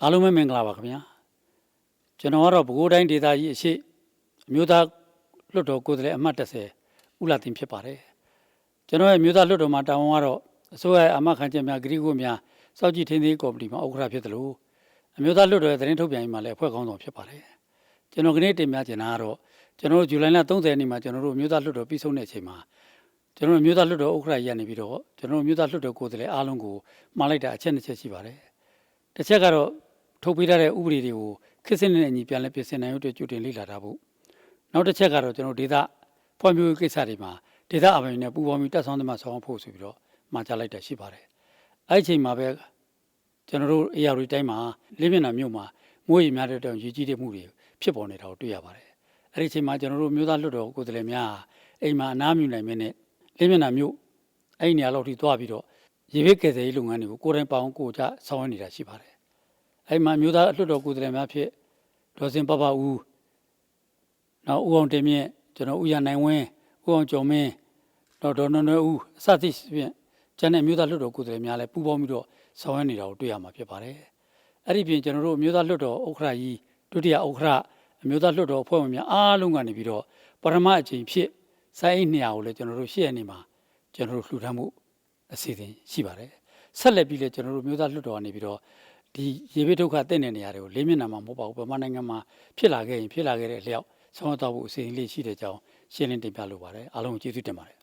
အားလုံးပဲမင်္ဂလာပါခင်ဗျာကျွန်တော်ကတော့ပဲခူးတိုင်းဒေသကြီးအရှိအမျိုးသားလွှတ်တော်ကိုယ်စားလှယ်အမှတ်30ဦးလာတင်ဖြစ်ပါတယ်ကျွန်တော်ရဲ့အမျိုးသားလွှတ်တော်မှာတာဝန်ကတော့အစိုးရရဲ့အာမခံချက်များဂရုကိုများစောင့်ကြည့်ထိန်းသိမ်းကော်မတီမှာဥက္ကဋ္ဌဖြစ်တယ်လို့အမျိုးသားလွှတ်တော်ရဲ့သတင်းထုတ်ပြန်ရေးမှာလည်းအဖွဲ့ခေါင်းဆောင်ဖြစ်ပါတယ်ကျွန်တော်ကနေ့တင်ပြချင်တာကတော့ကျွန်တော်တို့ဇူလိုင်လ30ရက်နေ့မှာကျွန်တော်တို့အမျိုးသားလွှတ်တော်ပြီးဆုံးတဲ့အချိန်မှာကျွန်တော်အမျိုးသားလွှတ်တော်ဥက္ကဋ္ဌကြီးကနေပြီးတော့ကျွန်တော်အမျိုးသားလွှတ်တော်ကိုယ်စားလှယ်အားလုံးကိုမှားလိုက်တာအချက်2ချက်ရှိပါတယ်တစ်ချက်ကတော့ထုတ်ပေးထားတဲ့ဥပဒေတွေကိုခေတ်စနစ်နဲ့ညီပြန်လဲပြင်ဆင်နိုင်ဖို့အတွက်ကြိုတင်လေ့လာထားဖို့နောက်တစ်ချက်ကတော့ကျွန်တော်ဒေသဖွံ့ဖြိုးရေးကိစ္စတွေမှာဒေသအပိုင်းနဲ့ပူးပေါင်းပြီးတက်ဆောင်သမားဆောင်ဖို့ဆိုပြီးတော့မှာကြားလိုက်တာရှိပါတယ်အဲ့ဒီအချိန်မှာပဲကျွန်တော်တို့အေရရီတိုင်းမှာလေးမျက်နှာမြို့မှာမိုးရေများတဲ့တောင်ရေကြီးတဲ့မှုတွေဖြစ်ပေါ်နေတာကိုတွေ့ရပါတယ်အဲ့ဒီအချိန်မှာကျွန်တော်တို့မျိုးသားလွှတ်တော်ကိုယ်စားလှယ်များအိမ်မှာအနားမြူနိုင်မင်းနဲ့လေးမျက်နှာမြို့အဲ့ဒီနေရာလောက်ထိသွားပြီးတော့ရေဘေးကယ်ဆယ်ရေးလုပ်ငန်းတွေကိုကိုယ်တိုင်ပေါင်းကိုကြဆောင်ရွက်နေတာရှိပါတယ်အဲ့မှာမျိုးသားလွှတ်တော်ကိုယ်စားလှယ်များဖြစ်ဒေါ်စင်ပပဦးနောက်ဦးအောင်တင်မြင့်ကျွန်တော်ဦးရနိုင်ဝင်းဦးအောင်ကျော်မင်းဒေါ်နွယ်နွယ်ဦးအစသဖြင့်ကျန်တဲ့မျိုးသားလွှတ်တော်ကိုယ်စားလှယ်များလည်းပူးပေါင်းပြီးတော့ဆောင်ရွက်နေတာကိုတွေ့ရမှာဖြစ်ပါတယ်အဲ့ဒီပြင်ကျွန်တော်တို့မျိုးသားလွှတ်တော်ဥက္ကဋ္ဌကြီးဒုတိယဥက္ကဋ္ဌအမျိုးသားလွှတ်တော်အဖွဲ့ဝင်များအားလုံးကနေပြီးတော့ပထမအကြိမ်ဖြစ်စိုင်းအိတ်200ကိုလည်းကျွန်တော်တို့8ရက်နေ့မှာကျွန်တော်တို့လှူဒါန်းမှုအစီအစဉ်ရှိပါတယ်ဆက်လက်ပြီးလည်းကျွန်တော်တို့မျိုးသားလွှတ်တော်ကနေပြီးတော့ဒီရေဘေးဒုက္ခတဲ့တဲ့နေရာတွေကိုလေးမျက်နှာမှာမဟုတ်ပါဘူးဗမာနိုင်ငံမှာဖြစ်လာခဲ့ရင်ဖြစ်လာခဲ့တဲ့အလျောက်ဆောင်ရွက်သွားဖို့အစီအစဉ်လေးရှိတဲ့အကြောင်းရှင်းလင်းတင်ပြလိုပါတယ်အားလုံးကိုကျေးဇူးတင်ပါတယ်